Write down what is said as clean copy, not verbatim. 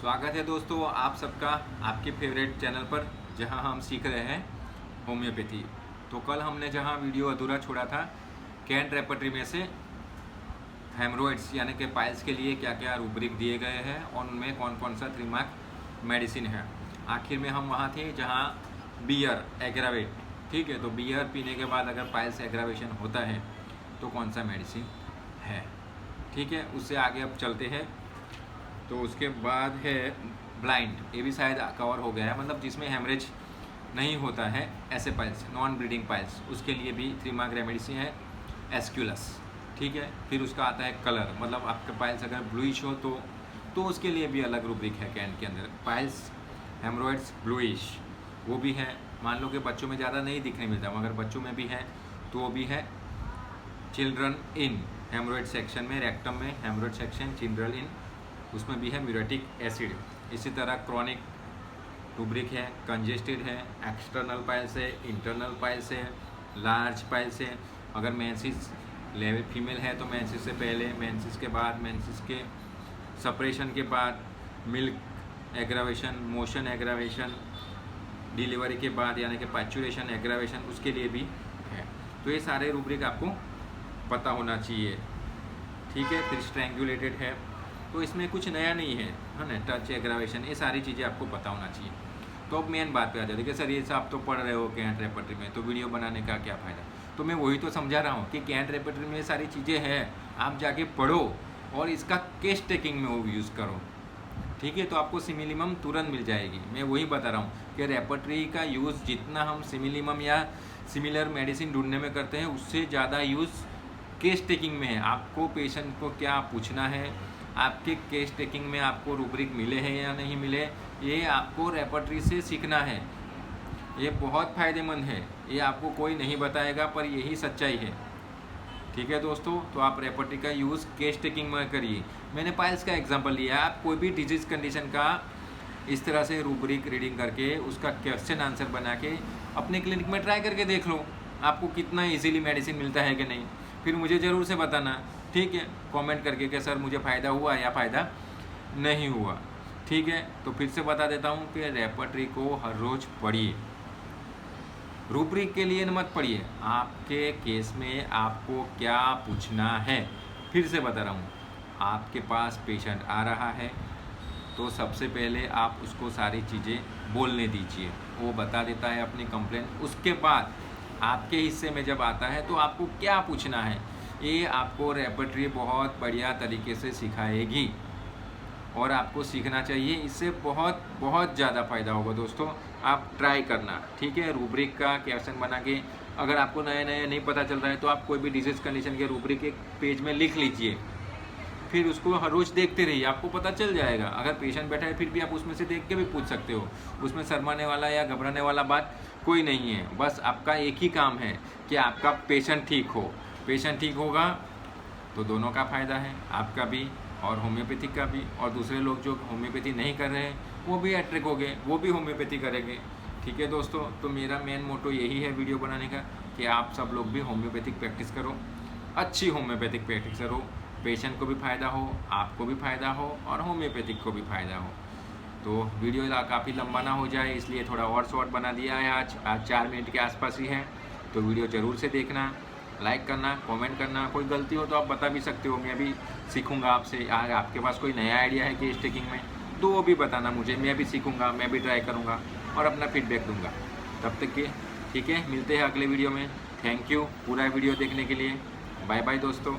स्वागत है दोस्तों आप सबका आपके फेवरेट चैनल पर, जहां हम सीख रहे हैं होम्योपैथी। तो कल हमने जहां वीडियो अधूरा छोड़ा था, कैंट रेपर्टरी में से हेमरोइड्स यानी कि पाइल्स के लिए क्या क्या रूब्रिक दिए गए हैं और उनमें कौन कौन सा 3 मार्क मेडिसिन है। आखिर में हम वहाँ थे जहाँ बियर एग्रावेट, ठीक है। तो बियर पीने के बाद अगर पाइल्स एग्रावेशन होता है तो कौन सा मेडिसिन है, ठीक है। उससे आगे अब चलते हैं। तो उसके बाद है ब्लाइंड, ये भी शायद कवर हो गया है, मतलब जिसमें हेमरेज नहीं होता है, ऐसे पाइल्स, नॉन ब्लीडिंग पाइल्स, उसके लिए भी 3 मार्क रेमेडी है एस्क्यूलस, ठीक है। फिर उसका आता है कलर, मतलब आपका पाइल्स अगर ब्लूइश हो तो उसके लिए भी अलग रूब्रिक है कैंट के अंदर। पाइल्स हेमरोइड्स ब्लूइश वो भी है, मान लो कि बच्चों में ज़्यादा नहीं दिखने मिलता, मगर बच्चों में भी है तो वो भी है। चिल्ड्रन इन हेमरोइड सेक्शन में, रेक्टम में हेमरोइड सेक्शन, चिल्ड्रन इन उसमें भी है म्यूरेटिक एसिड। इसी तरह क्रॉनिक रूब्रिक है, कंजेस्टेड है, एक्सटर्नल पाइल्स है, इंटरनल पाइल्स है, लार्ज पाइल्स है। अगर मेंसिस लेवल फीमेल है तो मेंसिस से पहले, मेंसिस के बाद, मेंसिस के सप्रेशन के बाद, milk aggravation, motion aggravation, delivery के बाद यानी कि पैचुरेशन एग्रावेशन, उसके लिए भी है। तो ये सारे रूब्रिक आपको पता होना चाहिए, ठीक है। फिर स्ट्रैंगुलेटेड है, तो इसमें कुछ नया नहीं है ना। टच एग्रावेशन, ये सारी चीज़ें आपको पता होना चाहिए। तो अब मेन बात पे आ जाती है कि सर ये सब आप तो पढ़ रहे हो कैंट रेपर्टरी में, तो वीडियो बनाने का क्या फ़ायदा। तो मैं वही तो समझा रहा हूँ कि कैंट रेपर्टरी में ये सारी चीज़ें हैं, आप जाके पढ़ो और इसका केस टेकिंग में वो यूज़ करो, ठीक है। तो आपको सिमिलिमम तुरंत मिल जाएगी। मैं वही बता रहा हूँ कि रेपर्टरी का यूज़ जितना हम सिमिलिमम या सिमिलर मेडिसिन ढूंढने में करते हैं, उससे ज़्यादा यूज़ केस टेकिंग में है। आपको पेशेंट को क्या पूछना है, आपके केस टेकिंग में आपको रूब्रिक मिले हैं या नहीं मिले, ये आपको रेपर्टरी से सीखना है। ये बहुत फ़ायदेमंद है, ये आपको कोई नहीं बताएगा, पर यही सच्चाई है, ठीक है दोस्तों। तो आप रेपर्टरी का यूज़ केस टेकिंग में करिए। मैंने पाइल्स का एग्जांपल लिया, आप कोई भी डिजीज़ कंडीशन का इस तरह से रूब्रिक रीडिंग करके उसका क्वेश्चन आंसर बना के अपने क्लिनिक में ट्राई करके देख लो, आपको कितना ईजीली मेडिसिन मिलता है कि नहीं। फिर मुझे ज़रूर से बताना, ठीक है, कमेंट करके कि सर मुझे फ़ायदा हुआ या फ़ायदा नहीं हुआ, ठीक है। तो फिर से बता देता हूँ कि रेपर्टरी को हर रोज़ पढ़िए, रूब्रिक के लिए मत पढ़िए, आपके केस में आपको क्या पूछना है। फिर से बता रहा हूँ, आपके पास पेशेंट आ रहा है तो सबसे पहले आप उसको सारी चीज़ें बोलने दीजिए, वो बता देता है अपनी कंप्लेंट। उसके बाद आपके हिस्से में जब आता है तो आपको क्या पूछना है, ये आपको रेपर्टरी बहुत बढ़िया तरीके से सिखाएगी और आपको सीखना चाहिए। इससे बहुत बहुत ज़्यादा फ़ायदा होगा दोस्तों, आप ट्राई करना, ठीक है। रूब्रिक का क्वेश्चन बना के, अगर आपको नया नया नहीं पता चल रहा है तो आप कोई भी डिजीज़ कंडीशन के रूब्रिक एक पेज में लिख लीजिए, फिर उसको हर रोज़ देखते रहिए, आपको पता चल जाएगा। अगर पेशेंट बैठा है फिर भी आप उसमें से देख के भी पूछ सकते हो, उसमें शर्माने वाला या घबराने वाला बात कोई नहीं है। बस आपका एक ही काम है कि आपका पेशेंट ठीक हो। पेशेंट ठीक होगा तो दोनों का फ़ायदा है, आपका भी और होम्योपैथिक का भी, और दूसरे लोग जो होम्योपैथी नहीं कर रहे हैं वो भी अट्रैक्ट हो गए, वो भी होम्योपैथी करेंगे, ठीक है दोस्तों। तो मेरा मेन मोटो यही है वीडियो बनाने का कि आप सब लोग भी होम्योपैथिक प्रैक्टिस करो, अच्छी होम्योपैथिक प्रैक्टिस करो, पेशेंट को भी फ़ायदा हो, आपको भी फ़ायदा हो और होम्योपैथिक को भी फ़ायदा हो। तो वीडियो काफ़ी लंबा ना हो जाए इसलिए थोड़ा और शॉर्ट बना दिया है। आज 4 मिनट के आसपास ही है, तो वीडियो ज़रूर से देखना, लाइक करना, कमेंट करना। कोई गलती हो तो आप बता भी सकते हो, मैं भी सीखूंगा आपसे। अगर आपके पास कोई नया आइडिया है केस टेकिंग में तो वो भी बताना मुझे, मैं भी सीखूंगा, मैं भी ट्राई करूंगा और अपना फीडबैक दूंगा। तब तक के ठीक है, मिलते हैं अगले वीडियो में। थैंक यू पूरा वीडियो देखने के लिए। बाय बाय दोस्तों।